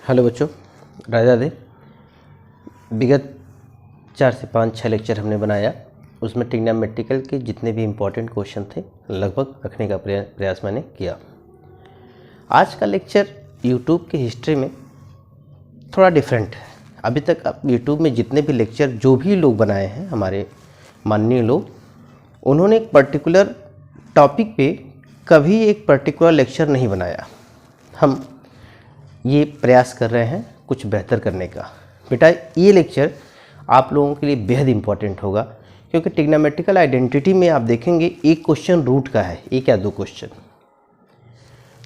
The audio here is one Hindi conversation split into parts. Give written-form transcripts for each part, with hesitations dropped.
हेलो बच्चों, राजा दे। विगत 4 से 5-6 लेक्चर हमने बनाया, उसमें ट्रिग्नोमेट्रिकल के जितने भी इम्पोर्टेंट क्वेश्चन थे लगभग रखने का प्रयास मैंने किया। आज का लेक्चर यूट्यूब की हिस्ट्री में थोड़ा डिफरेंट है। अभी तक आप यूट्यूब में जितने भी लेक्चर जो भी लोग बनाए हैं, हमारे माननीय लोग, उन्होंने एक पर्टिकुलर टॉपिक पे कभी एक पर्टिकुलर लेक्चर नहीं बनाया। हम ये प्रयास कर रहे हैं कुछ बेहतर करने का। बेटा, ये लेक्चर आप लोगों के लिए बेहद इम्पॉर्टेंट होगा, क्योंकि ट्रिग्नोमेट्रिकल आइडेंटिटी में आप देखेंगे एक क्वेश्चन रूट का है, एक या दो क्वेश्चन।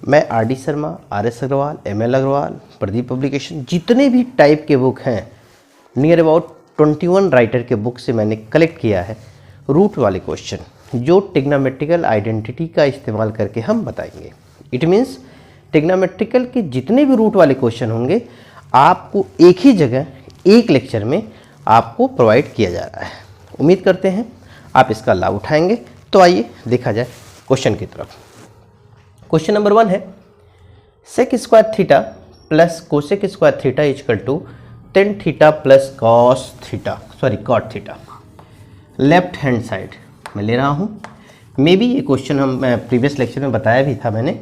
मैं RD. Sharma, RS. Agarwal, ML. Agarwal, Pradeep publication, जितने भी टाइप के बुक हैं, नियर अबाउट 21 राइटर के बुक से मैंने कलेक्ट किया है रूट वाले क्वेश्चन, जो ट्रिग्नोमेट्रिकल आइडेंटिटी का इस्तेमाल करके हम बताएंगे। इट मीन्स ट्रिग्नोमेट्रिकल के जितने भी रूट वाले क्वेश्चन होंगे आपको एक ही जगह एक लेक्चर में आपको प्रोवाइड किया जा रहा है। उम्मीद करते हैं आप इसका लाभ उठाएंगे। तो आइए देखा जाए क्वेश्चन की तरफ। क्वेश्चन नंबर 1 है, sec square theta plus cosec square theta equal to tan theta plus cos theta, cot theta. Left hand side मैं ले रहा हूँ। मे बी ये क्वेश्चन हम प्रीवियस लेक्चर में बताया भी था मैंने।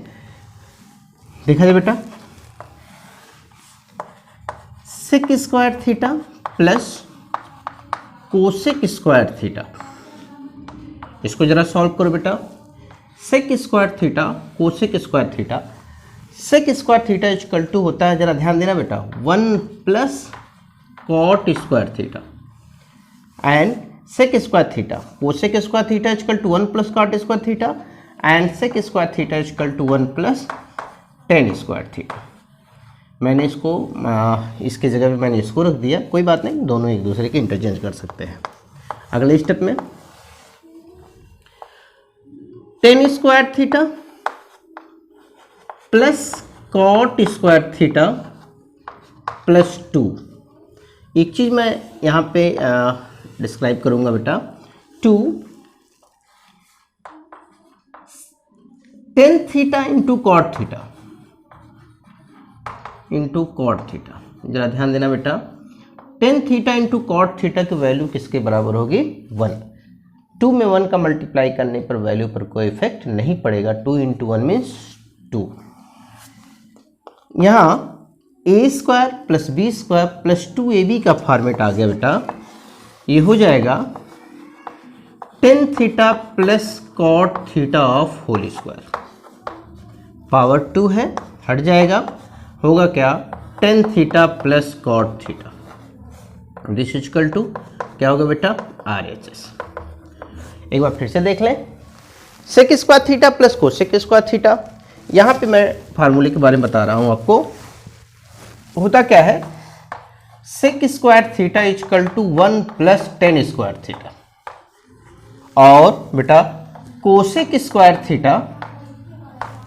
देखा जाए बेटा, sec square theta plus cosec square theta, इसको जरा सॉल्व करो बेटा। Sec square theta cosec square theta, sec square theta equal to होता है, जरा ध्यान देना बेटा, 1 plus cot square theta, and sec square theta cosec square theta equal to 1 plus cot square theta, and sec square theta equal to 1 plus tan square theta. मैंने इसको इसके जगह पे मैंने इसको रख दिया, कोई बात नहीं, दोनों एक दूसरे के इंटरचेंज कर सकते हैं। अगले स्टेप में tan square theta plus cot square theta plus 2। एक चीज मैं यहाँ पे डिस्क्राइब करूंगा बेटा, 2 tan theta into cot theta into cot theta. जरा ध्यान देना बेटा, tan theta into cot theta की वैल्यू किसके बराबर होगी? 1। 2 में 1 का मल्टीप्लाई करने पर वैल्यू पर कोई इफेक्ट नहीं पड़ेगा। 2 इंटू 1 मीन्स 2। यहाँ A square plus B square plus 2ab का फॉर्मेट आ गया बेटा। ये हो जाएगा tan theta plus cot theta of whole square, power 2 है, हट जाएगा, होगा क्या? Tan theta plus cot theta. This equal to क्या होगा बेटा? RHS। एक बार फिर से देख लें, sec square theta plus cosec square theta. यहाँ पे मैं फार्मूले के बारे में बता रहा हूँ आपको। होता क्या है, sec square theta equal to 1 plus tan square theta, और बेटा cosec square theta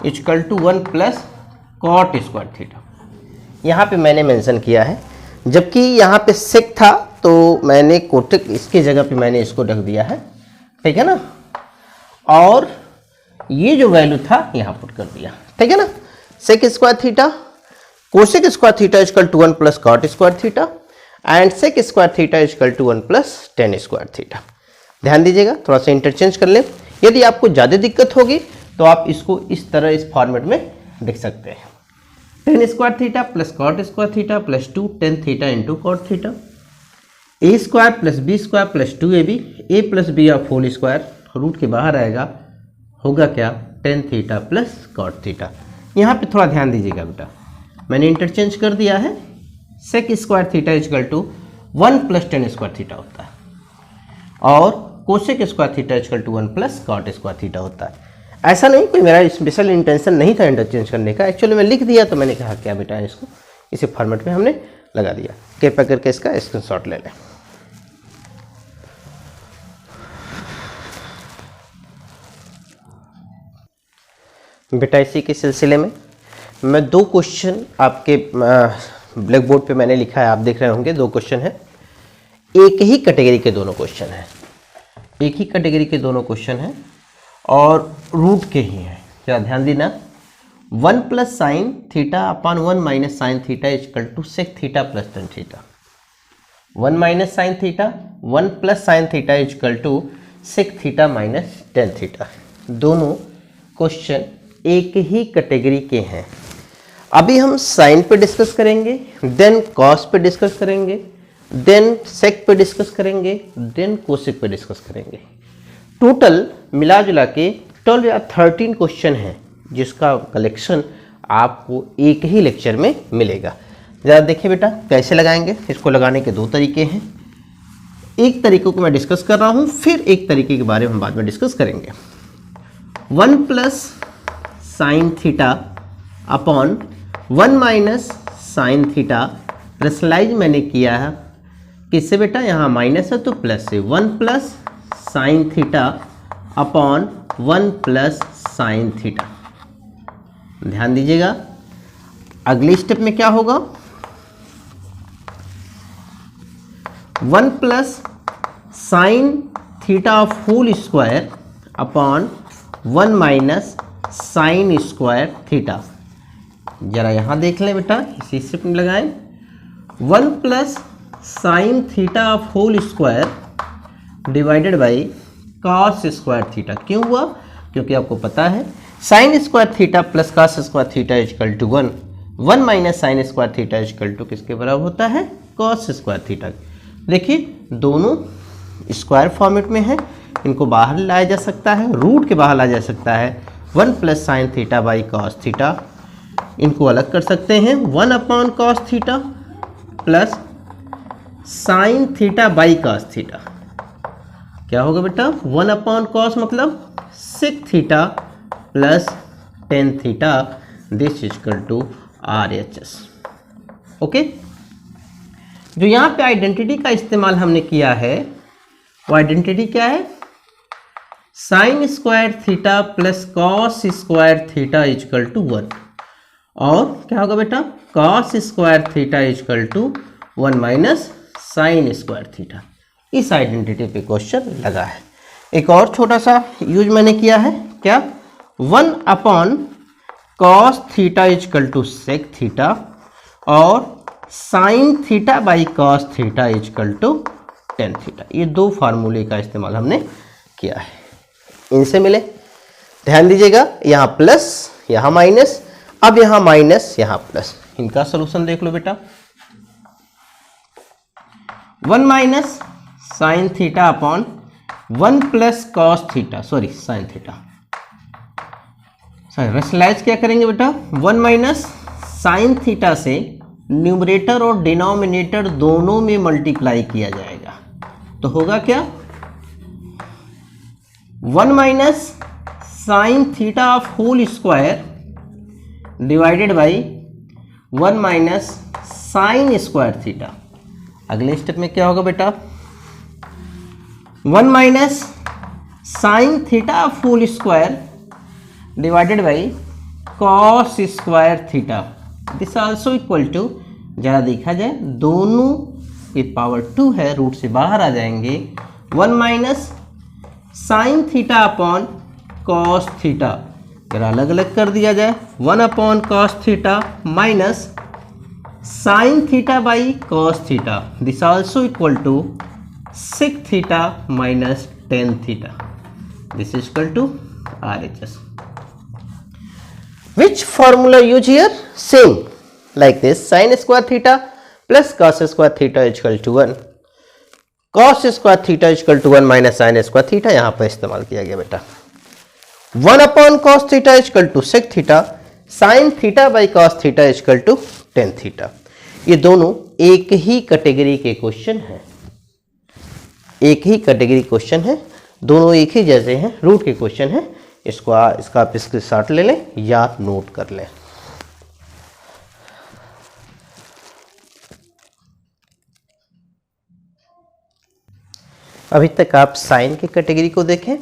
equal to 1 plus cot square theta. यहाँ पे मैंने मेंशन किया है, जबकि यहाँ पे सेक था तो मैंने कोटेक इसके जगह पे मैंने इसको रख दिया है, ठीक है ना, और ये जो वैल्यू था यहाँ पुट कर दिया, ठीक है ना। Sec square theta cosec square theta equal to 1 plus cot square theta, and sec square theta equal to 1 plus tan square theta. ध्यान दीजिएगा, थोड़ा सा इंटरचेंज कर लें। यदि आपको ज़्यादा दिक्कत होगी तो आप इसको इस तरह इस फॉर्मेट में लिख सकते हैं, tan square theta plus cot square theta plus 2 tan theta into cot theta, a square plus B square plus 2ab, a plus b of whole square, root के बाहर आएगा, होगा क्या? Tan theta plus cot theta. यहाँ पे थोड़ा ध्यान दीजिएगा बेटा, मैंने इंटरचेंज कर दिया है। Sec square theta equal to 1 plus tan square theta होता है, और cosec square theta equal to 1 plus cot square theta होता है। ऐसा नहीं, कोई मेरा स्पेशल इंटेंशन नहीं था इंटरचेंज करने का, एक्चुअली मैं लिख दिया तो मैंने कहा क्या बेटा, इसको इसी फॉर्मेट में हमने लगा दिया। कृपया करके इसका स्क्रीनशॉट ले लें। बेटा, इसी के सिलसिले में मैं 2 क्वेश्चन आपके ब्लैक बोर्ड पे मैंने लिखा है, आप देख रहे होंगे। 2 क्वेश्चन है, एक ही कैटेगरी के दोनों क्वेश्चन हैं, एक ही कैटेगरी के दोनों क्वेश्चन हैं और रूट के ही हैं। जरा ध्यान देना, 1 plus sin theta upon 1 minus sin theta equal to sec theta plus tan theta. 1 minus sin theta 1 plus sin theta equal to sec theta minus tan theta. दोनों क्वेश्चन एक ही कैटेगरी के हैं। अभी हम साइन पे डिस्कस करेंगे, देन कॉस पे डिस्कस करेंगे, देन सेक पे डिस्कस करेंगे, देन कोसेक पे डिस्कस करेंगे। टोटल मिला जुला के 12 या 13 क्वेश्चन हैं जिसका कलेक्शन आपको एक ही लेक्चर में मिलेगा। ज़रा देखिए बेटा कैसे लगाएंगे। इसको लगाने के दो तरीके हैं। एक तरीके को मैं डिस्कस कर रहा हूँ, फिर एक तरीके के बारे में हम बाद में डिस्कस करेंगे। 1 plus sin theta upon 1 minus sin theta rationalise मैंने किया है किससे बेटा, यहाँ माइनस है तो प्लस से। 1 plus sin theta upon 1 plus sin theta. ध्यान दीजिएगा अगले स्टेप में क्या होगा, 1 plus sin theta of whole square upon 1 minus sign square theta. जरा यहाँ देख लें बेटा, इसी स्टेप में लगाएं। 1 plus sin theta of whole square divided by cos square theta. क्यों हुआ, क्योंकि आपको पता है sin square theta plus cos square theta equal to 1। 1 minus sign square theta equal to किसके बराबर होता है, कॉस स्क्वायर थीटा। देखिए दोनों स्क्वायर फॉर्मेट में है, इनको बाहर लाया जा सकता है, रूट के बाहर लाया जा सकता है। 1 plus sin theta by cos theta, इनको अलग कर सकते हैं। 1 upon cos theta plus sin theta by cos theta. क्या होगा बेटा, 1 अपॉन कॉस मतलब sec theta plus tan theta, this equal to RHS। Okay, जो यहाँ पे आइडेंटिटी का इस्तेमाल हमने किया है वो आइडेंटिटी क्या है, sin square theta plus cos square theta equal to 1। और क्या होगा बेटा, cos square theta equal to 1 minus sign square theta. इस आइडेंटिटी पे क्वेश्चन लगा है। एक और छोटा सा यूज मैंने किया है, क्या, 1 upon cos theta equal to sec theta और sine theta by cos theta equal to tan theta. ये दो फार्मूले का इस्तेमाल हमने किया है, इनसे मिले। ध्यान दीजिएगा, यहाँ प्लस यहाँ माइनस, अब यहाँ माइनस यहाँ प्लस। इनका सॉल्यूशन देख लो बेटा। 1 minus sin theta upon 1 plus cos theta, sorry sin theta. Rationalise क्या करेंगे बेटा, 1 माइनस साइन थीटा से न्यूमरेटर और डिनोमिनेटर दोनों में मल्टीप्लाई किया जाएगा तो होगा क्या, 1 minus sin theta of whole square divided by 1 minus sign square theta. अगले स्टेप में क्या होगा बेटा, 1 minus sin theta of whole square divided by cos square theta, this also equal to, जरा देखा जाए दोनों विद पावर 2 है, रूट से बाहर आ जाएंगे। 1 minus sin theta upon cos theta, जरा अलग अलग कर दिया जाए। 1 upon cos theta minus sin theta by cos theta, this also equal to sec theta minus tan theta, this is equal to RHS। Which formula use here? Same like this, sin square theta plus cos square theta equal to 1, cos square theta equal to 1 minus sin square theta यहाँ पर इस्तेमाल किया गया बेटा। 1 upon cos theta equal to sec theta, sin theta by cos theta equal to tan theta। ये दोनों एक ही कैटेगरी के क्वेश्चन हैं, एक ही कैटेगरी क्वेश्चन है, दोनों एक ही जैसे हैं, रूट के क्वेश्चन हैं। इसका आप स्क्रीनशॉट ले लें या नोट कर लें। अभी तक आप साइन की कैटेगरी को देखें।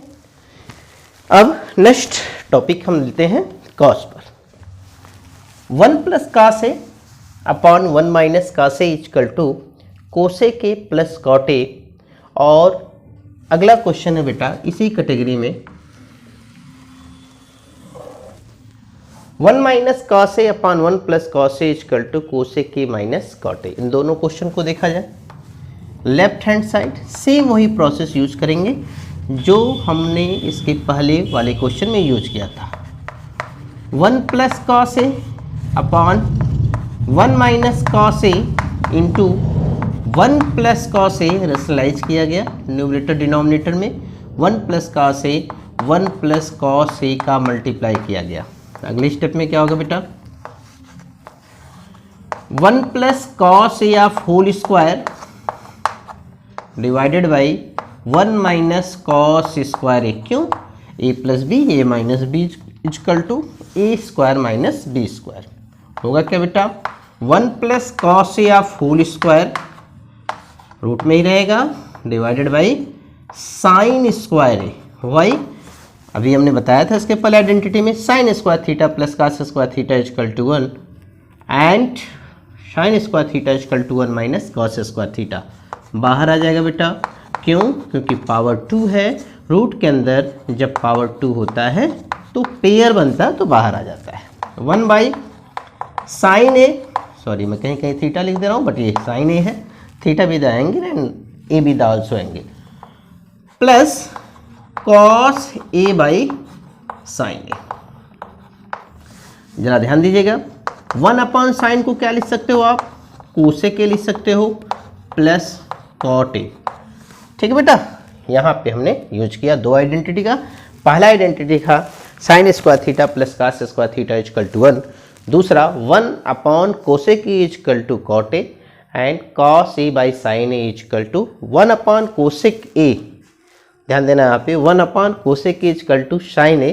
अब नेक्स्ट टॉपिक हम लेते हैं कॉस पर। 1 plus cos a upon 1 minus cos a equal to cosec plus cot a. और अगला क्वेश्चन है बेटा इसी कैटेगरी में, 1 minus cos A upon 1 plus cos A equal to cosec A minus cot ए। इन दोनों क्वेश्चन को देखा जाए लेफ्ट हैंड साइड सेम वही प्रोसेस यूज करेंगे जो हमने इसके पहले वाले क्वेश्चन में यूज किया था। 1 प्लस कॉस ए अपॉन 1 माइनस कॉस ए इंटू 1 प्लस कॉस ए रेशनलाइज किया गया न्यूमरेटर डिनोमिनेटर में। 1 plus cos a 1 plus cos ए का मल्टीप्लाई किया गया। अगले स्टेप में क्या होगा बेटा, 1 plus cos A of whole square divided by 1 minus cos square A. क्यों, A plus B A minus B equal to A square minus B square. होगा क्या बेटा, 1 plus cos A of whole square root में ही रहेगा divided by sine square A वाई। अभी हमने बताया था इसके पहले आइडेंटिटी में sine square theta plus cos square theta equal to 1 and sign square theta equal to 1 minus cos square theta बाहर आ जाएगा बेटा। क्यों, क्योंकि पावर 2 है, रूट के अंदर जब पावर 2 होता है तो पेयर बनता है तो बाहर आ जाता है। 1 बाई साइन ए, सॉरी मैं कहीं कहीं थीटा लिख दे रहा हूँ बट ये साइन ए है, थीटा भी द एंगल एंड ए भी the also angle, plus cos A by sign A. जरा ध्यान दीजिएगा, 1 अपॉन साइन को क्या लिख सकते हो आप, कोसेक ए लिख सकते हो प्लस कॉट ए। ठीक है बेटा, यहाँ पे हमने यूज किया दो आइडेंटिटी का। पहला आइडेंटिटी था sign square theta plus cos square theta equal to 1, दूसरा 1 upon cosec a equal to cot a and cos A by sign a equal to 1 upon cosec ए। ध्यान देना यहाँ पे 1 upon cosec a equal to sin a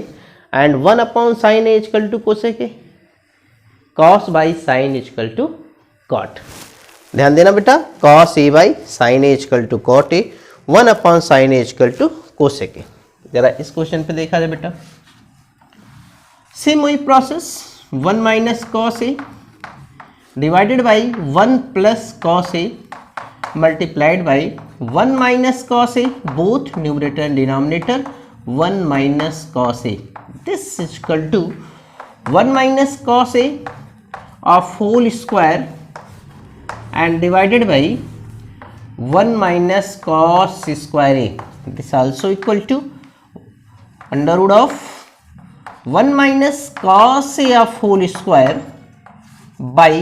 and 1 upon sign a equal to cosec a, cos by sin equal to cot. ध्यान देना बेटा, cos A by sign a equal to cot a, 1 upon sign a equal to cosec a. जरा इस क्वेश्चन पे देखा जाए बेटा, सेम वही process, 1 minus cos a divided by 1 plus cos a multiplied by 1 minus cos a, both numerator and denominator 1 minus cos a, this is equal to 1 minus cos A of whole square and divided by 1 minus cos square a. This also equal to under root of 1 minus cos a of whole square by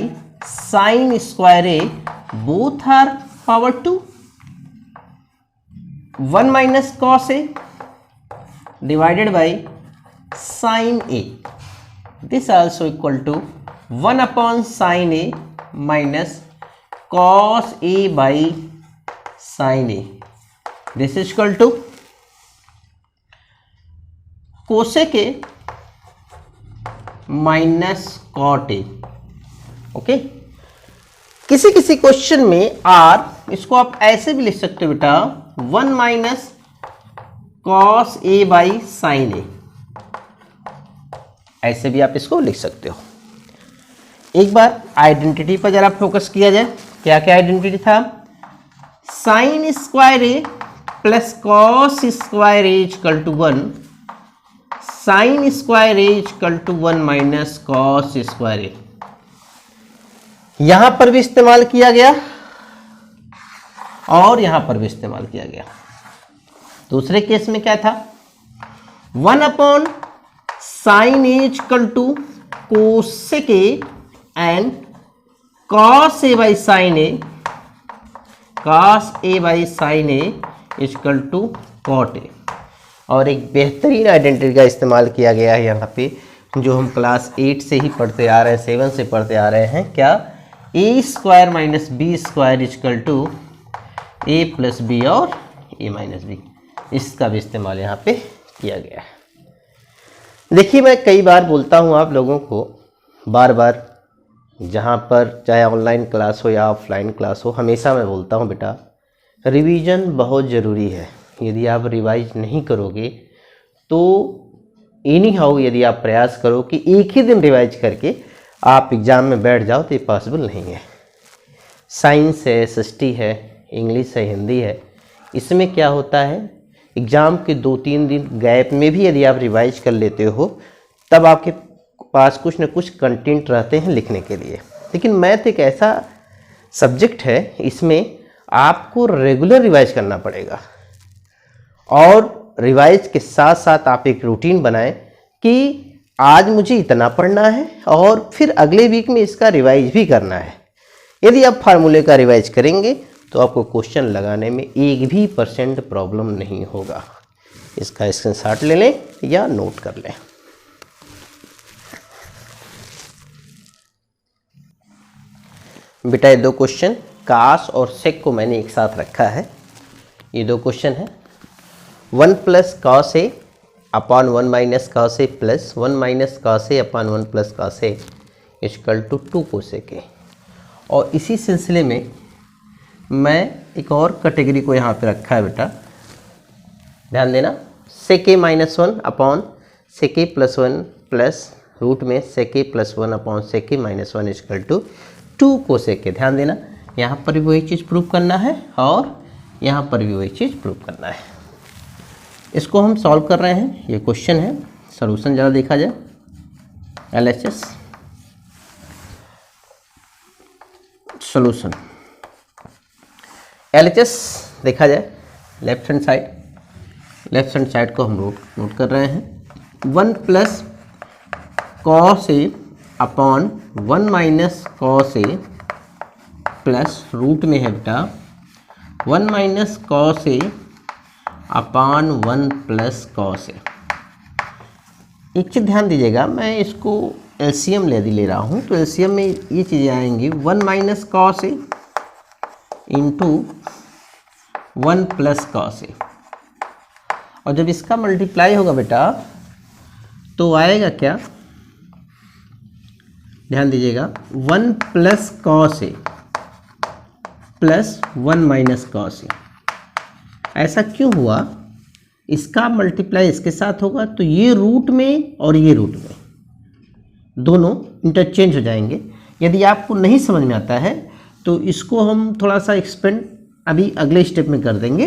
sin square a, both are power 2. 1 minus cos a divided by sin a. This also equal to 1 upon sin a minus cos a by sin a. This is equal to cosec a minus cot a. Okay, किसी किसी क्वेश्चन में आर, इसको आप ऐसे भी लिख सकते हो बेटा 1 minus cos A by sign ए, ऐसे भी आप इसको लिख सकते हो। एक बार आइडेंटिटी पर जरा फोकस किया जाए, क्या क्या आइडेंटिटी था, sign square A plus cos square A equal to 1, sine square A equal to 1 minus cos square ए। यहां पर भी इस्तेमाल किया गया और यहां पर भी इस्तेमाल किया गया। दूसरे केस में क्या था, 1 upon sign a equal to cosec a and cos A by sign a, cos A by sign a equal to cot a. और एक बेहतरीन आइडेंटिटी का इस्तेमाल किया गया है यहाँ पे, जो हम क्लास 8 से ही पढ़ते आ रहे हैं, 7 से पढ़ते आ रहे हैं। क्या, A square minus B square equal to A plus B और ए माइनस बी, इसका भी इस्तेमाल यहाँ पे किया गया है। देखिए, मैं कई बार बोलता हूँ आप लोगों को, बार बार, जहाँ पर चाहे ऑनलाइन क्लास हो या ऑफलाइन क्लास हो, हमेशा मैं बोलता हूँ बेटा रिवीजन बहुत ज़रूरी है। यदि आप रिवाइज नहीं करोगे तो एनी हाउ यदि आप प्रयास करो कि एक ही दिन रिवाइज करके आप एग्ज़ाम में बैठ जाओ तो ये पॉसिबल नहीं है। साइंस है, SST है, इंग्लिश है, हिंदी है, इसमें क्या होता है, एग्ज़ाम के 2-3 दिन गैप में भी यदि आप रिवाइज कर लेते हो तब आपके पास कुछ न कुछ कंटेंट रहते हैं लिखने के लिए। लेकिन मैथ एक ऐसा सब्जेक्ट है, इसमें आपको रेगुलर रिवाइज करना पड़ेगा और रिवाइज के साथ साथ आप एक रूटीन बनाएं कि आज मुझे इतना पढ़ना है और फिर अगले वीक में इसका रिवाइज भी करना है। यदि आप फार्मूले का रिवाइज करेंगे तो आपको क्वेश्चन लगाने में 1% प्रॉब्लम नहीं होगा। इसका स्क्रीनशॉट ले लें या नोट कर लें। बेटा ये दो क्वेश्चन कास और सेक को मैंने एक साथ रखा है। ये दो क्वेश्चन है 1 plus cos A upon 1 minus cos a plus 1 minus cos A upon 1 plus cos A equal to 2 cosec a. और इसी सिलसिले में मैं एक और कैटेगरी को यहाँ पे रखा है बेटा, ध्यान देना। सेक ए माइनस 1 अपॉन सेक ए प्लस 1 प्लस रूट में sec A plus 1 upon sec A minus 1 equal to 2 cosec ए। ध्यान देना, यहाँ पर भी वही चीज़ प्रूव करना है और यहाँ पर भी वही चीज़ प्रूव करना है। इसको हम सॉल्व कर रहे हैं, ये क्वेश्चन है। सॉल्यूशन ज़रा देखा जाए। LHS सॉल्यूशन, LHS देखा जाए लेफ्ट हैंड साइड को हम नोट कर रहे हैं। 1 plus cos A upon 1 minus cos a plus root में है बेटा 1 माइनस कॉस ए अपॉन 1 प्लस कॉस ए। एक चीज़ ध्यान दीजिएगा, मैं इसको एलसीएम ले रहा हूँ, तो एलसीएम में ये चीज़ें आएंगी 1 minus cos A into 1 plus cos a. और जब इसका मल्टीप्लाई होगा बेटा तो आएगा क्या, ध्यान दीजिएगा 1 plus cos a plus 1 minus cos ए। ऐसा क्यों हुआ, इसका मल्टीप्लाई इसके साथ होगा तो ये रूट में और ये रूट में दोनों इंटरचेंज हो जाएंगे। यदि आपको नहीं समझ में आता है तो इसको हम थोड़ा सा एक्सपेंड अभी अगले स्टेप में कर देंगे।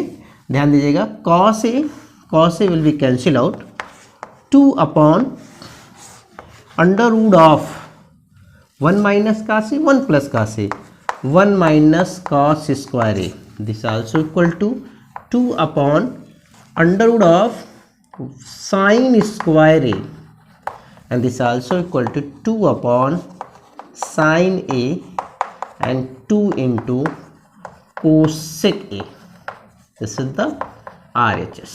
ध्यान दीजिएगा, cos a will be cancel out 2 upon under root of 1 minus cos a 1 plus cos a 1 minus cos square a. This also equal to 2 upon under root of sin square a and this also equal to 2 upon sin a and 2 into cosec a. This is the RHS.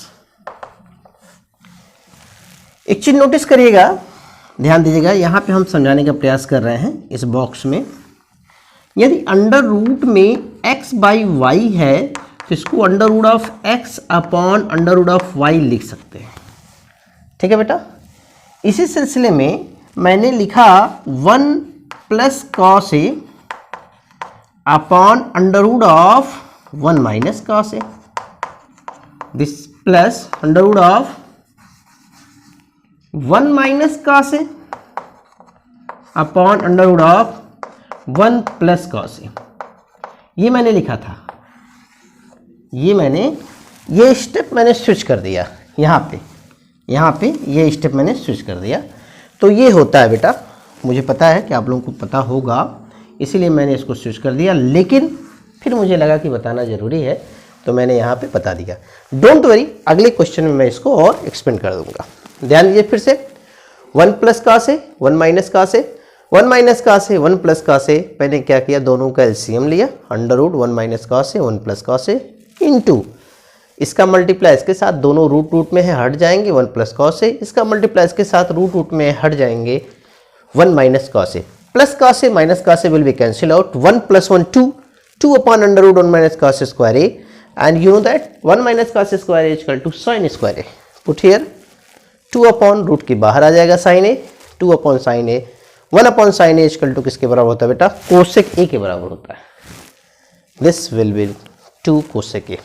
एक चीज नोटिस करिएगा, ध्यान दीजिएगा, यहाँ पे हम समझाने का प्रयास कर रहे हैं इस बॉक्स में। यदि अंडर रूट में x बाई वाई है तो इसको under root of x upon under root of y लिख सकते हैं। ठीक है बेटा, इसी सिलसिले में मैंने लिखा 1 plus cos A upon under root of 1 minus cos a, this plus under root of 1 minus cos A upon under root of 1 plus cos a. ये मैंने लिखा था, ये स्टेप मैंने स्विच कर दिया यहाँ पे ये स्टेप मैंने स्विच कर दिया। तो ये होता है बेटा, मुझे पता है कि आप लोगों को पता होगा, इसीलिए मैंने इसको स्विच कर दिया, लेकिन फिर मुझे लगा कि बताना ज़रूरी है तो मैंने यहाँ पे बता दिया। डोंट वरी, अगले क्वेश्चन में मैं इसको और एक्सपेंड कर दूंगा। ध्यान दीजिए फिर से, 1 plus cos a 1 minus cos a 1 minus cos a 1 plus cos ए। मैंने क्या किया, दोनों का एलसीएम लिया, under root 1 minus cos a 1 plus cos A into इसका मल्टीप्लाई इसके साथ, दोनों रूट में है हट जाएंगे 1 प्लस कॉस ए, इसका मल्टीप्लाई इसके साथ रूट में हट जाएंगे 1 minus cos a. Plus cos a minus cos a will be cancel out, 1 plus 1 2 upon under root 1 minus cos square a, and you know that 1 minus cos square A equal to sin square a. Put here 2 upon root के बाहर आ जाएगा sign a, 2 upon sign a, 1 upon sign a equal to किसके बराबर होता है बेटा, कोसेक ए के बराबर होता है। दिस विल बी 2 कोसेक ए।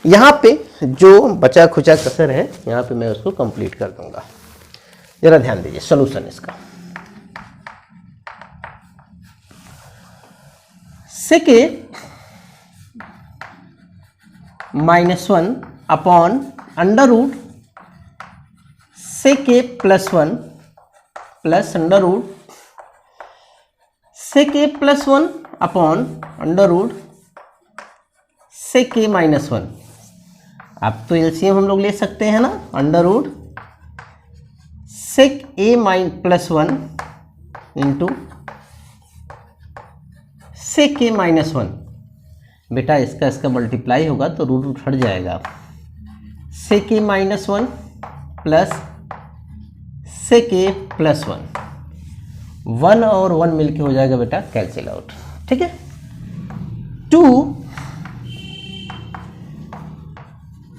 यहाँ पे जो बचा खुचा कसर है यहाँ पे मैं उसको कंप्लीट कर दूंगा। जरा ध्यान दीजिए सॉल्यूशन इसका। Sec a -1 upon under root sec a +1 plus under root sec A plus 1 upon under root sec A minus 1। अब तो एलसीएम हम लोग ले सकते हैं ना, अंडर रूट सेक ए प्लस 1 इंटू सेक ए माइनस 1। बेटा इसका मल्टीप्लाई होगा तो रूट हट जाएगा। सेक ए माइनस 1 प्लस सेक ए प्लस 1, 1 और 1 मिलके हो जाएगा बेटा कैंसिल आउट। ठीक है, 2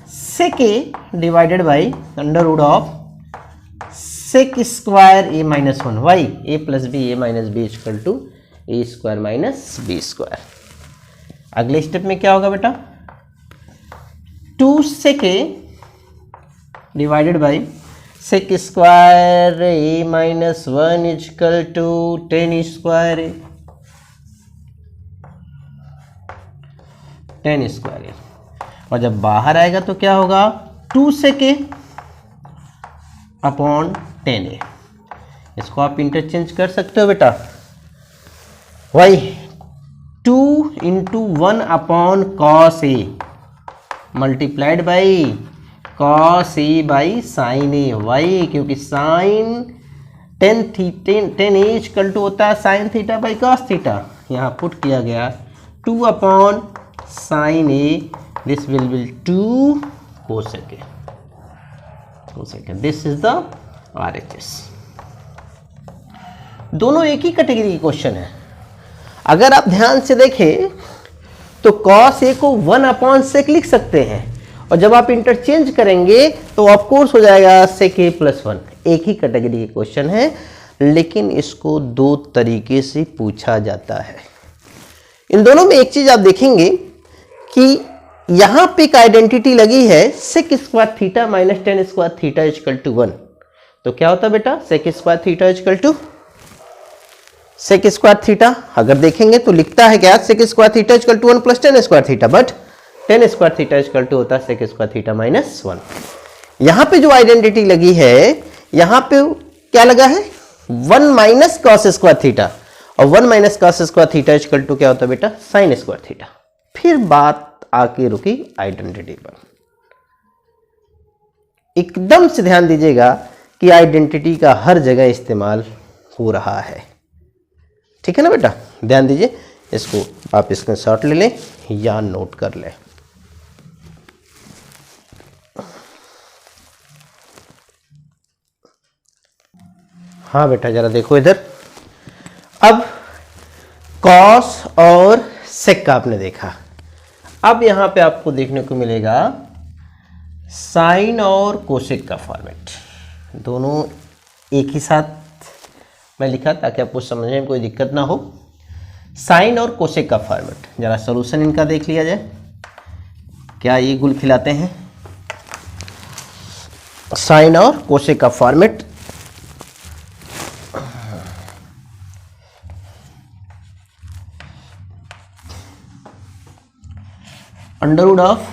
sec a divided by under root of sec square a minus 1 y a plus B A minus B equal to A square minus B square. अगले स्टेप में क्या होगा बेटा, 2 sec a divided by sec square a minus 1 equal to 10 square a, 10 square a. और जब बाहर आएगा तो क्या होगा, 2 सेक ए अपॉन 10 ए। इसको आप इंटरचेंज कर सकते हो बेटा, y 2 into 1 upon cos a multiplied by cos A by sign a y, क्योंकि साइन 10 ए इक्वल टू होता है sin theta by cos theta. यहाँ पुट किया गया 2 upon sign a, this will be 2 cosec a, cosec a. This is the RHS। दोनों एक ही कैटेगरी के क्वेश्चन है। अगर आप ध्यान से देखें तो कॉस ए को 1 अपॉन सेक लिख सकते हैं, और जब आप इंटरचेंज करेंगे तो ऑफ कोर्स हो जाएगा सेक ए प्लस 1। एक ही कैटेगरी के क्वेश्चन है, लेकिन इसको 2 तरीके से पूछा जाता है। इन दोनों में एक चीज आप देखेंगे कि यहां पे एक आइडेंटिटी लगी है, sec square theta minus 10 square theta equal to 1। तो क्या होता है बेटा, sec square theta equal to sec square theta. अगर देखेंगे तो लिखता है क्या, sec square theta equal to 1 plus 10 square theta, but 10 square theta equal to होता है सेक स्क्वायर थीटा माइनस 1। यहां पे जो आइडेंटिटी लगी है, यहां पे क्या लगा है, 1 माइनस कॉस स्क्वायर थीटा, और 1 minus cos square theta equal to क्या होता है बेटा, साइन स्क्वायर थीटा। फिर बात आके रुकी आइडेंटिटी पर। एकदम से ध्यान दीजिएगा कि आइडेंटिटी का हर जगह इस्तेमाल हो रहा है। ठीक है ना बेटा, ध्यान दीजिए। इसको आप स्क्रीनशॉट ले लें या नोट कर लें। हाँ बेटा जरा देखो इधर। अब कॉस और सेक का आपने देखा, अब यहां पे आपको देखने को मिलेगा साइन और कोसेक का फॉर्मेट। दोनों एक ही साथ मैं लिखा ताकि आपको समझने में कोई दिक्कत ना हो। साइन और कोसेक का फॉर्मेट, जरा सॉल्यूशन इनका देख लिया जाए। क्या ये गुल खिलाते हैं? साइन और कोसेक का format, under root of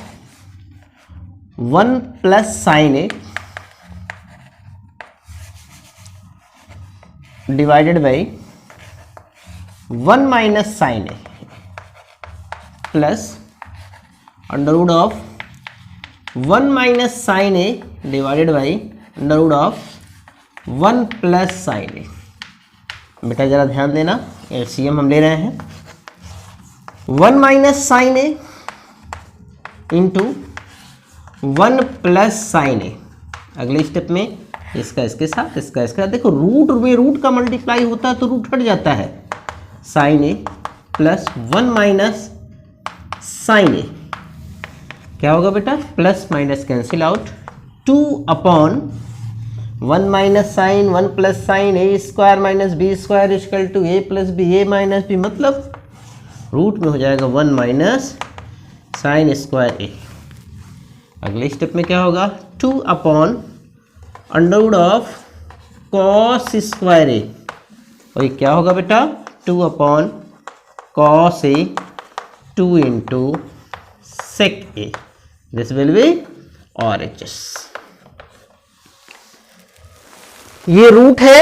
1 plus sign a divided by 1 minus sign a plus under root of 1 minus sign a divided by under root of 1 plus sign a. बेटा जरा ध्यान देना, एलसीएम हम ले रहे हैं। 1 माइनस साइन ए इंटू 1 प्लस साइन ए। अगले स्टेप में इसका इसके साथ, इसका इसके साथ। देखो रूट में रूट का मल्टीप्लाई होता है तो रूट हट जाता है। Sin a plus 1 minus sign a क्या होगा बेटा, plus minus cancel out, 2 upon 1 minus sign 1 plus sign a square minus B square equal to A plus B A minus b, मतलब रूट में हो जाएगा 1 माइनस साइन स्क्वायर ए। अगले स्टेप में क्या होगा, 2 upon under root of cos square a, और ये क्या होगा बेटा, 2 upon cos a 2 into sec a. This will be RHS। ये रूट है,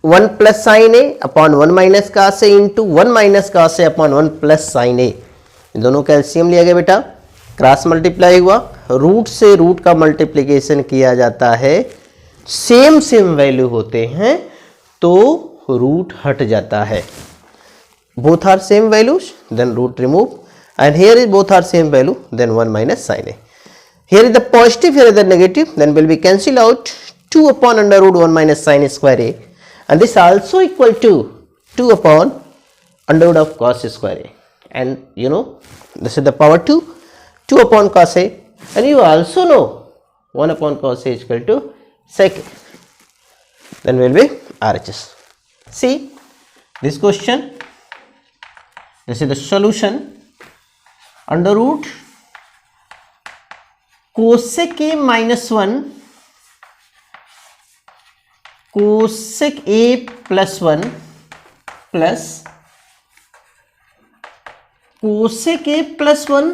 1 plus sign a upon 1 minus cos a into 1 minus cos a upon 1 plus sign a, दोनों का एलसीएम लिया गया बेटा, क्रॉस मल्टीप्लाई हुआ, रूट से रूट का मल्टीप्लिकेशन किया जाता है, सेम सेम वैल्यू होते हैं तो रूट हट जाता है, both are same values then root remove, and here is both are same value then 1 minus sin a. Here is the positive, here is the negative, then will be cancel out 2 upon under root 1 minus sin square a, and this also equal to 2 upon under root of cos square a, and you know this is the power 2, 2 upon cos a, and you also know 1 upon cos a is equal to sec a, then will be RHS. See this question, this is the solution, under root cosec a minus 1 cosec a plus 1 plus cosec a plus 1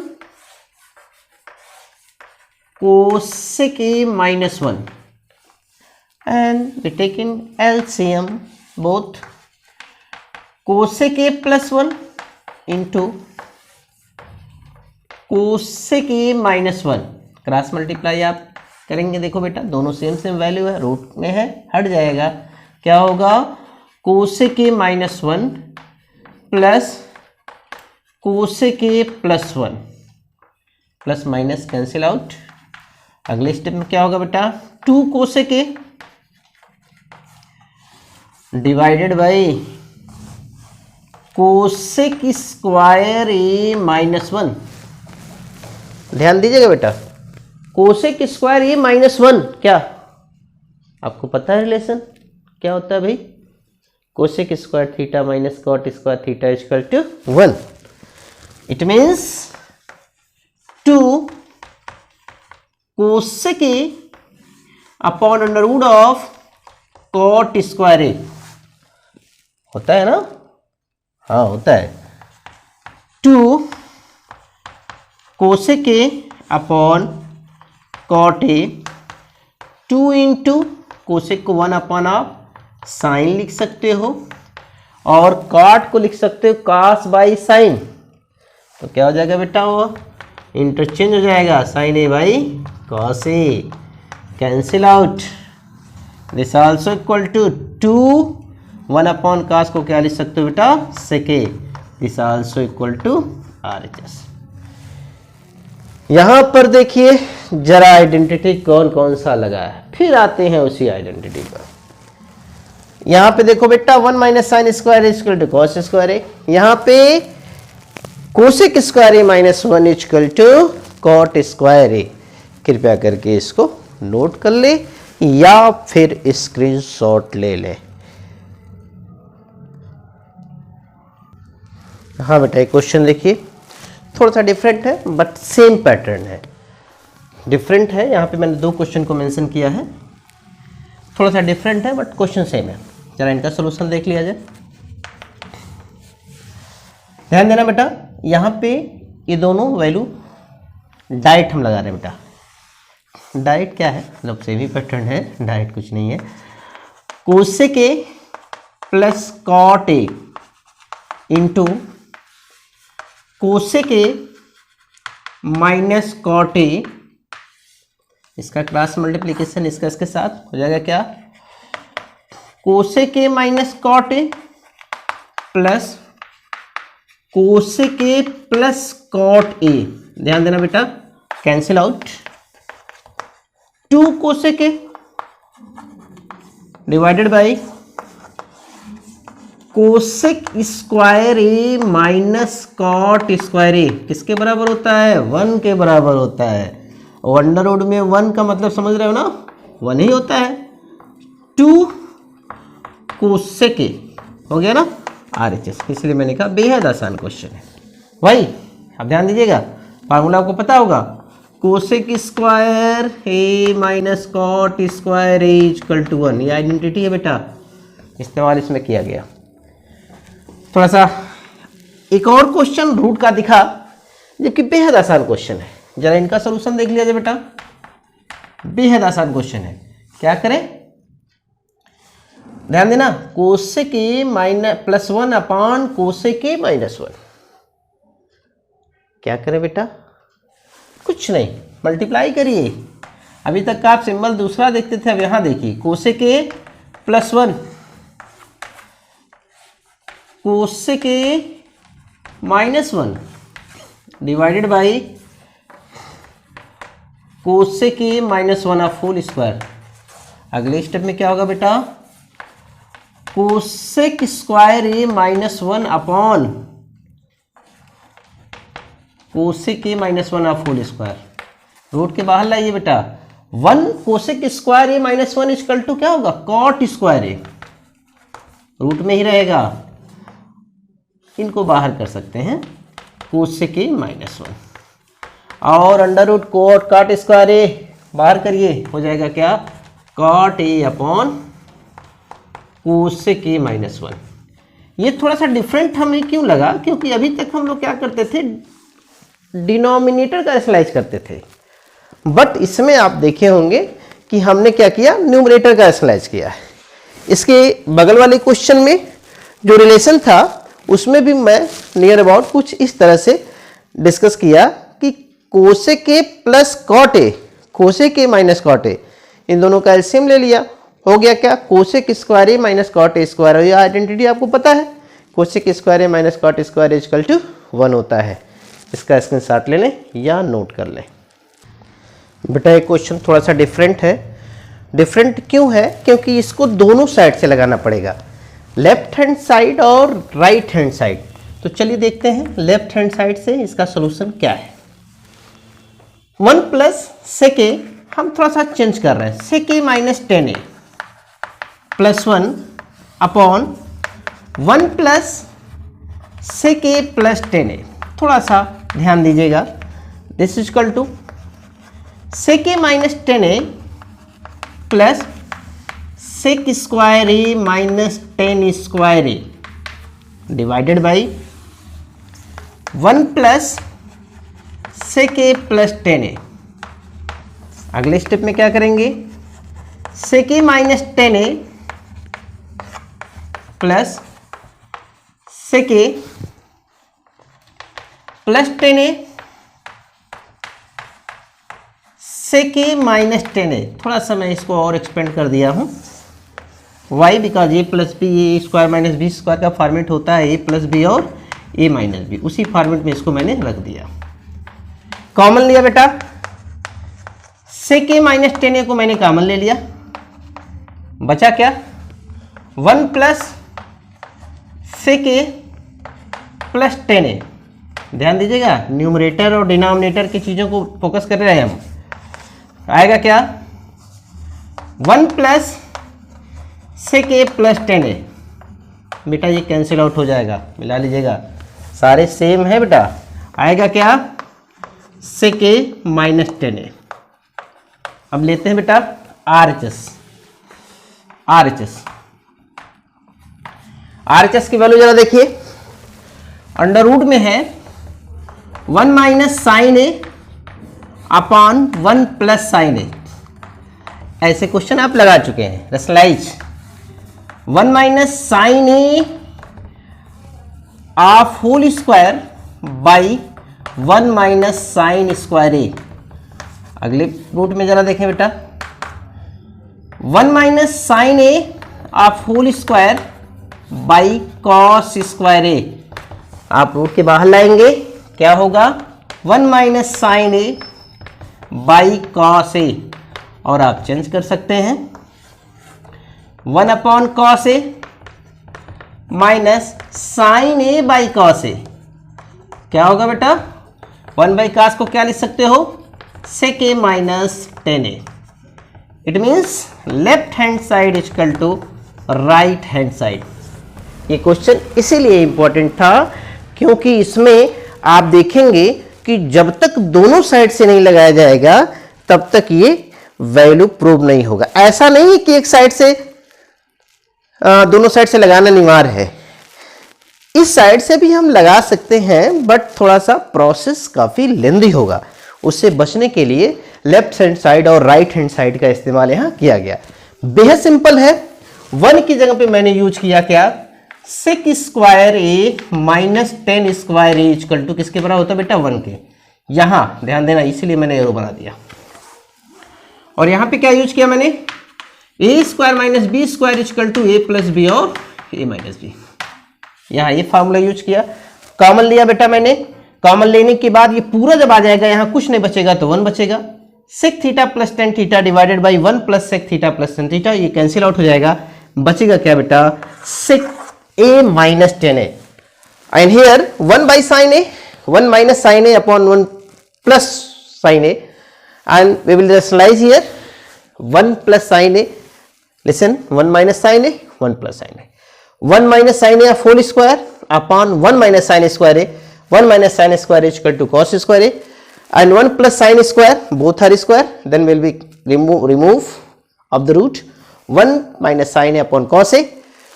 cosec a minus 1, and we take in LCM both, cosec a plus 1 into cosec A minus 1, cross multiply आप करेंगे, देखो बेटा दोनों सेम सेम वैल्यू है, रूट में है, हट जाएगा, क्या होगा cosec A minus 1 plus cosec a plus 1, plus minus cancel out, अगले स्टेप में क्या होगा बेटा 2 cosec a divided by cosec square a minus 1, ध्यान दीजिएगा बेटा, कोसेक स्क्वायर ए माइनस 1 क्या आपको पता है रिलेशन क्या होता है भाई, cosec square theta minus cot square theta equal to 1, it means 2 cosec a upon under root of cot square a, होता है ना, हाँ होता है, 2 cosec a upon cot a, 2 into cosec को 1 अपॉन आप साइन लिख सकते हो और कॉट को लिख सकते हो कॉस बाई साइन, तो क्या हो जाएगा बेटा वो इंटरचेंज हो जाएगा, sign a by cos a, cancel out, this also equal to 2 1 upon cos को क्या लिख सकते हो बेटा sec a, this also equal to RHS। यहां पर देखिए जरा आइडेंटिटी कौन कौन सा लगा है, फिर आते हैं उसी आइडेंटिटी पर। यहां पे देखो बेटा 1 minus sign square equal to cos square ए, यहां पे cosec square a minus 1 equal to cot square a, कृपया करके इसको नोट कर ले या फिर स्क्रीनशॉट ले ले। हाँ बेटा एक क्वेश्चन देखिए, थोड़ा सा डिफरेंट है बट सेम पैटर्न है, डिफरेंट है, यहाँ पे मैंने 2 क्वेश्चन को मेंशन किया है, थोड़ा सा डिफरेंट है बट क्वेश्चन सेम है, जरा इनका सोल्यूशन देख लिया जाए। ध्यान देना बेटा, यहाँ पे ये दोनों वैल्यू डाइट हम लगा रहे हैं बेटा, डाइट क्या है मतलब सेमी पैटर्न है, डाइट कुछ नहीं है, cosec a plus cot a into cosec A minus cot a, इसका क्रॉस मल्टीप्लिकेशन इसका इसके साथ हो जाएगा क्या cosec A minus cot a plus cosec a plus cot a, ध्यान देना बेटा cancel out, 2 cosec a divided by cosec square a minus cot square a, किसके बराबर होता है 1 के बराबर होता है, और अंडर रूट में 1 का मतलब समझ रहे हो ना 1 ही होता है, 2 कोसेक ए हो गया ना RHS, इसलिए मैंने कहा बेहद आसान क्वेश्चन है भाई। अब ध्यान दीजिएगा, फार्मूला आपको पता होगा, cosec square a minus cot square A equal to 1, ये आइडेंटिटी है बेटा, इस्तेमाल इसमें किया गया। थोड़ा सा एक और क्वेश्चन रूट का दिखा जबकि बेहद आसान क्वेश्चन है, जरा इनका सलूशन देख लिया जाए बेटा, बेहद आसान क्वेश्चन है। क्या करें, ध्यान देना, कोसेक ए माइनस प्लस 1 अपॉन कोसेक ए माइनस 1। क्या करें बेटा? कुछ नहीं, मल्टीप्लाई करिए। अभी तक का आप सिंबल दूसरा देखते थे, अब यहां देखिए cosec a plus 1 cosec A minus 1 divided by cosec A minus 1 of whole square. अगले स्टेप में क्या होगा बेटा? Cosec square a minus 1 upon cosec A minus 1 of whole square. Root के बाहर लाइए बेटा। 1 cosec square a minus 1 equal to क्या होगा? कॉट स्क्वायर ए। रूट में ही रहेगा, इनको बाहर कर सकते हैं, कोसेक ए माइनस 1 और under root cot cot square a बाहर करिए, हो जाएगा क्या? Cot a upon cosec A minus 1। ये थोड़ा सा डिफरेंट हमें क्यों लगा? क्योंकि अभी तक हम लोग क्या करते थे? डिनोमिनेटर का स्लाइस करते थे, बट इसमें आप देखे होंगे कि हमने क्या किया? न्यूमरेटर का स्लाइस किया है। इसके बगल वाले क्वेश्चन में जो रिलेशन था उसमें भी मैं नियर अबाउट कुछ इस तरह से डिस्कस किया कि cosec a plus cot a, cosec A minus cot ए, इन दोनों का एलसीएम ले लिया, हो गया क्या? Cosec square a minus cot a square. ये आइडेंटिटी आपको पता है, cosec square a minus cot square equal to 1 होता है। इसका स्क्रीनशॉट ले लें या नोट कर लें। बेटा ये क्वेश्चन थोड़ा सा डिफरेंट है। डिफरेंट क्यों है? क्योंकि इसको दोनों साइड से लगाना पड़ेगा, लेफ्ट हैंड साइड और राइट हैंड साइड। तो चलिए देखते हैं लेफ्ट हैंड साइड से इसका सोल्यूशन क्या है। 1 प्लस सेक ए हम थोड़ा सा चेंज कर रहे हैं, सेक ए minus 10a plus 1 upon 1 plus sec ए प्लस 10a। थोड़ा सा ध्यान दीजिएगा, this is equal to sec A minus 10a plus sec square a minus 10 square a divided by 1 plus sec A plus 10a। अगले स्टेप में क्या करेंगे? सेक ए माइनस 10a प्लस सेक ए प्लस 10a सेक ए माइनस 10a। थोड़ा सा मैं इसको और एक्सपेंड कर दिया हूं, y because a plus B, a square minus B square का फॉर्मेट होता है ए प्लस बी और ए माइनस बी, उसी फॉर्मेट में इसको मैंने रख दिया। कॉमन लिया बेटा, सेक ए माइनस 10a को मैंने कॉमन ले लिया, बचा क्या? 1 प्लस सेक ए प्लस 10a। ध्यान दीजिएगा, न्यूमरेटर और डिनोमिनेटर की चीज़ों को फोकस कर रहे हैं हम। आएगा क्या? 1 प्लस सेक ए प्लस 10a। बेटा ये कैंसिल आउट हो जाएगा, मिला लीजिएगा, सारे सेम है बेटा। आएगा क्या? सेक ए माइनस 10a। अब लेते हैं बेटा RHS। RHS की वैल्यू जरा देखिए, अंडर रूट में है 1 minus sign a upon 1 plus sign ए। ऐसे क्वेश्चन आप लगा चुके हैं, rationalise 1 minus sign a of whole square by 1 minus sign square a. अगले रूट में जरा देखें बेटा, 1 minus sign a of whole square by cos square a. आप रूट के बाहर लाएंगे, क्या होगा? 1 minus sign a by cos a, और आप चेंज कर सकते हैं 1 upon cos a minus sign a by cos a. क्या होगा बेटा? 1 बाई कॉस को क्या लिख सकते हो? Sec A minus 10a। It means left hand side equal to right hand side. ये क्वेश्चन इसीलिए इंपॉर्टेंट था क्योंकि इसमें आप देखेंगे कि जब तक दोनों साइड से नहीं लगाया जाएगा तब तक ये वैल्यू प्रूव नहीं होगा। ऐसा नहीं है कि एक साइड से दोनों साइड से लगाना अनिवार्य है, इस साइड से भी हम लगा सकते हैं, बट थोड़ा सा प्रोसेस काफी लेंदी होगा। उससे बचने के लिए लेफ्ट हैंड साइड और राइट हैंड साइड का इस्तेमाल यहां किया गया। बेहद सिंपल है। 1 की जगह पे मैंने यूज किया क्या, sec square a minus 10 square A equal to किसके बराबर होता है बेटा 1 के। यहां ध्यान देना, इसीलिए मैंने एरो बना दिया। और यहां पे क्या यूज किया मैंने, a square minus B square equal to A plus B और ए माइनस बी। यहां ये फॉर्मूला यूज किया, कॉमन लिया बेटा मैंने। कॉमन लेने के बाद ये पूरा जब आ जाएगा, यहां कुछ नहीं बचेगा तो 1 बचेगा। Sec theta plus tan theta divided by 1 plus sec theta plus tan theta, ये कैंसिल आउट हो जाएगा। बचेगा क्या बेटा, sec A minus 10a and here 1 by sign a, 1 minus sign a upon 1 plus sign a and we will rationalize here 1 plus sin a, listen 1 minus sin a, 1 plus sin a, 1 minus sin a whole square upon 1 minus sin square a, 1 minus sin square is equal to cos square a and 1 plus sin square, both are square, then will be remove of the root 1 minus sin a upon cos a,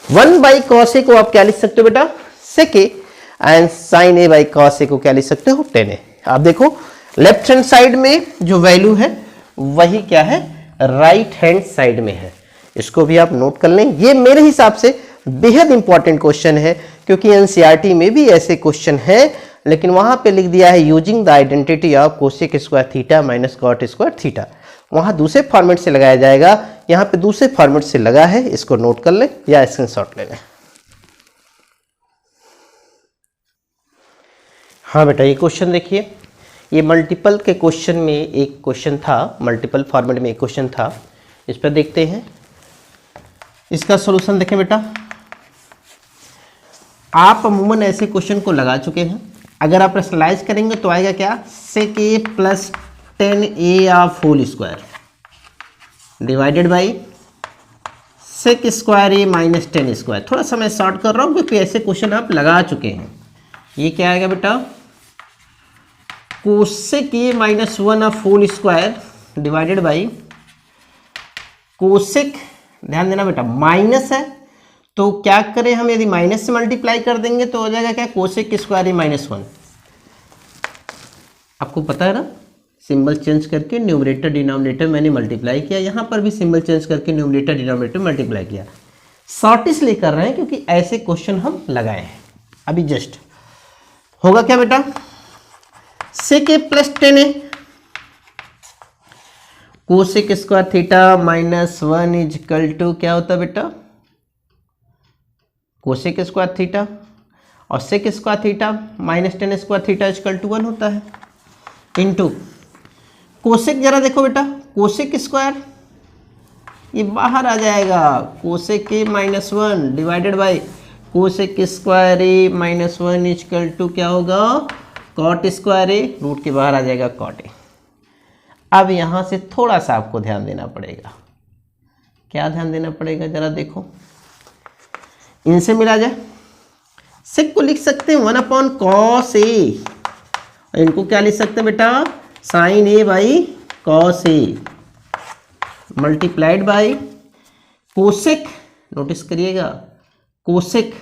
1 by cos a को आप क्या लिख सकते हो बेटा sec a and sin a by cos a को क्या लिख सकते हो 10a। आप देखो लेफ्ट हैंड साइड में जो वैल्यू है वही क्या है राइट हैंड साइड में है, इसको भी आप नोट कर लें। ये मेरे हिसाब से बेहद इंपॉर्टेंट क्वेश्चन है, क्योंकि एनसीईआरटी में भी ऐसे क्वेश्चन है, लेकिन वहां पे लिख दिया है using the identity of cosec square theta minus cot square theta. वहां दूसरे फॉर्मेट से लगाया जाएगा, यहाँ पे दूसरे फॉर्मेट से लगा है, इसको नोट कर लें या स्क्रीनशॉट ले लें। हाँ बेटा ये क्वेश्चन देखिए, ये मल्टीपल के क्वेश्चन में एक क्वेश्चन था, मल्टीपल फॉर्मेट में एक क्वेश्चन था, इस पर देखते हैं। इसका सॉल्यूशन देखें बेटा, आप अमूमन ऐसे क्वेश्चन को लगा चुके हैं। अगर आप रैशनलाइज करेंगे तो आएगा क्या, sec A plus 10a of whole square divided by sec square a minus 10 square. थोड़ा सा मैं शॉर्ट कर रहा हूँ क्योंकि ऐसे क्वेश्चन आप लगा चुके हैं। ये क्या आएगा बेटा, cosec A minus 1 of whole square divided by cosec, ध्यान देना बेटा माइनस है तो क्या करें हम, यदि माइनस से मल्टीप्लाई कर देंगे तो हो जाएगा क्या, कोसेक स्क्वायर ए माइनस 1। आपको पता है ना, सिंबल चेंज करके न्यूमरेटर डिनोमिनेटर मैंने मल्टीप्लाई किया, यहां पर भी सिंबल चेंज करके न्यूमरेटर डिनोमिनेटर मल्टीप्लाई किया। शॉर्ट इसलिए कर रहे हैं क्योंकि ऐसे क्वेश्चन हम लगाए हैं अभी जस्ट। होगा क्या बेटा, sec A plus 10a cosec square theta minus 1 is equal to क्या होता है बेटा, कोसेक स्क्वायर थीटा और sec square theta minus 10 square theta is equal to 1 होता है, इनटू कोसेक, जरा देखो बेटा कोसेक स्क्वायर ये बाहर आ जाएगा, cosec A minus 1 divided by cosec square a minus 1 is equal to क्या होगा, कॉट स्क्वायर ए, रूट के बाहर आ जाएगा कॉट ए। अब यहां से थोड़ा सा आपको ध्यान देना पड़ेगा। क्या ध्यान देना पड़ेगा जरा देखो, इनसे मिला जाए, सेक को लिख सकते हैं 1 अपॉन कॉस ए, इनको क्या लिख सकते हैं बेटा, sine a by cos a multiplied by cosec, notice करिएगा कोसेक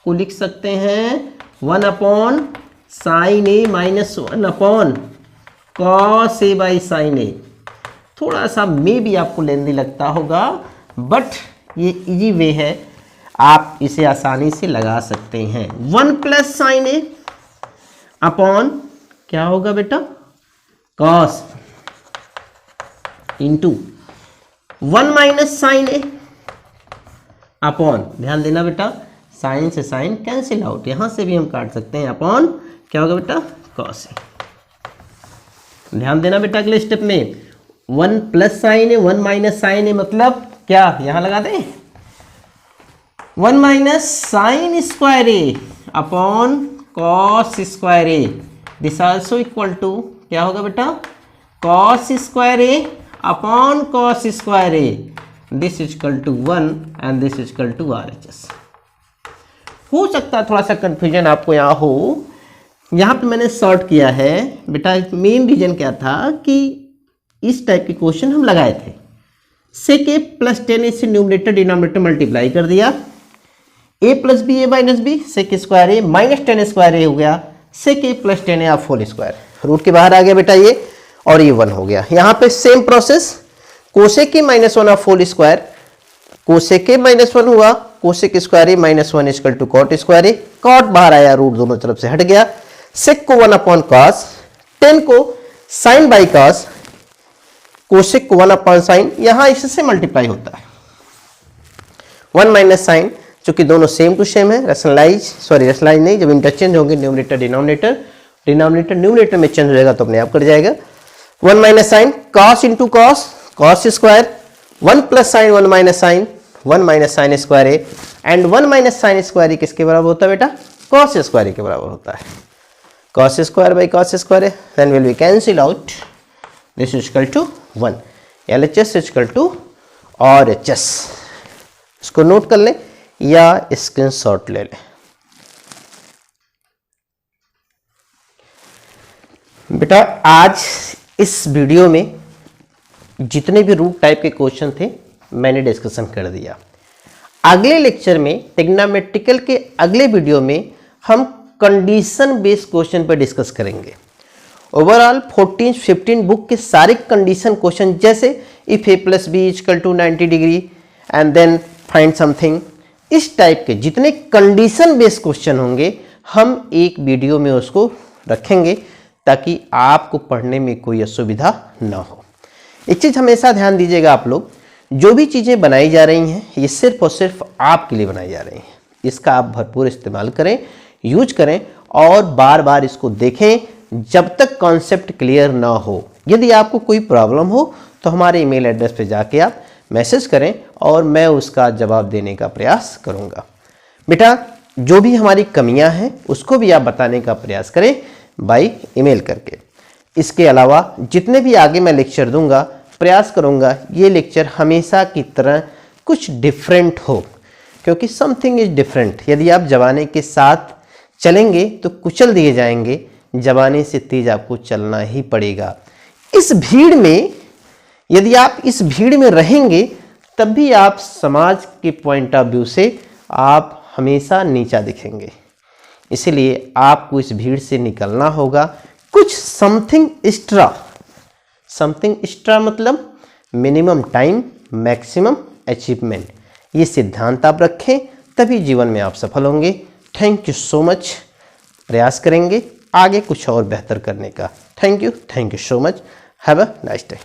को लिख सकते हैं 1 upon sign a minus 1 upon cos A by sign a. थोड़ा सा मे भी आपको लेंदी लगता होगा, बट ये इजी वे है, आप इसे आसानी से लगा सकते हैं। 1 प्लस साइन ए अपॉन क्या होगा बेटा, cos into 1 minus sign a upon, ध्यान देना बेटा साइन से साइन कैंसिल आउट, यहां से भी हम काट सकते हैं, अपॉन क्या होगा बेटा कॉस ए। ध्यान देना बेटा अगले स्टेप में 1 plus sign a 1 minus sign a मतलब क्या, यहां लगा दें 1 minus sign square a upon cos square a, this also equal to क्या होगा बेटा, cos square a upon cos square a, this is equal to 1 and this is equal to RHS। हो सकता है थोड़ा सा कंफ्यूजन आपको यहाँ हो, यहाँ पे मैंने सॉर्ट किया है बेटा। मेन रीजन क्या था कि इस टाइप के क्वेश्चन हम लगाए थे, सेक ए प्लस 10a से न्यूमरेटर डिनोमिनेटर मल्टीप्लाई कर दिया, a plus B A minus b, sec square a minus 10 square a हो गया, sec A plus 10a of whole square, root के बाहर आ गया बेटा ये, और ये 1 हो गया। यहाँ पे same process, cosec A minus 1 of whole square cosec a -1 हुआ, cosec square a -1 equal to cot square a, cot बाहर आया, रूट दोनों तरफ से हट गया, सेक को 1 अपॉन कॉस, टेन को साइन बाई कॉस, कोसेक को 1 अपॉन साइन, यहां इससे मल्टीप्लाई होता है 1 माइनस साइन, चूंकि दोनों सेम टू सेम है, रैशनलाइज नहीं, जब इंटरचेंज होंगे न्यूमरेटर डिनोमिनेटर न्यूमरेटर में चेंज हो जाएगा तो अपने आप कट जाएगा। 1 minus sine cos into cos, cos square, 1 plus sine 1 minus sign, 1 minus sign square a, and 1 minus sign square a किसके बराबर होता है बेटा? कॉस स्क्वायर ए के बराबर होता है। Cos square by cos square A, then will be cancel out, this is equal to 1, LHS is equal to RHS। इसको नोट कर लें या स्क्रीनशॉट ले लें। बेटा आज इस वीडियो में जितने भी रूट टाइप के क्वेश्चन थे मैंने डिस्कशन कर दिया। अगले लेक्चर में ट्रिग्नोमेट्रिकल के अगले वीडियो में हम कंडीशन बेस्ड क्वेश्चन पर डिस्कस करेंगे। ओवरऑल 14-15 बुक के सारे कंडीशन क्वेश्चन, जैसे if a plus B equal to 90 degree and then find something, इस टाइप के जितने कंडीशन बेस्ड क्वेश्चन होंगे हम एक वीडियो में उसको रखेंगे ताकि आपको पढ़ने में कोई असुविधा ना हो। एक चीज़ हमेशा ध्यान दीजिएगा आप लोग, जो भी चीज़ें बनाई जा रही हैं ये सिर्फ और सिर्फ आपके लिए बनाई जा रही हैं। इसका आप भरपूर इस्तेमाल करें, यूज करें और बार बार इसको देखें जब तक कॉन्सेप्ट क्लियर ना हो। यदि आपको कोई प्रॉब्लम हो तो हमारे ईमेल एड्रेस पे जाके आप मैसेज करें और मैं उसका जवाब देने का प्रयास करूँगा। बेटा जो भी हमारी कमियां हैं उसको भी आप बताने का प्रयास करें बाय ईमेल करके। इसके अलावा जितने भी आगे मैं लेक्चर दूंगा प्रयास करूंगा ये लेक्चर हमेशा की तरह कुछ डिफरेंट हो, क्योंकि समथिंग इज डिफरेंट। यदि आप जमाने के साथ चलेंगे तो कुचल दिए जाएंगे, जमाने से तेज आपको चलना ही पड़ेगा। इस भीड़ में यदि आप इस भीड़ में रहेंगे तब भी आप समाज के पॉइंट ऑफ व्यू से आप हमेशा नीचा दिखेंगे। इसलिए आपको इस भीड़ से निकलना होगा, कुछ समथिंग एक्स्ट्रा मतलब मिनिमम टाइम मैक्सिमम अचीवमेंट, ये सिद्धांत आप रखें तभी जीवन में आप सफल होंगे। Thank you so much. प्रयास करेंगे आगे कुछ और बेहतर करने का। Thank you so much. Have a nice day.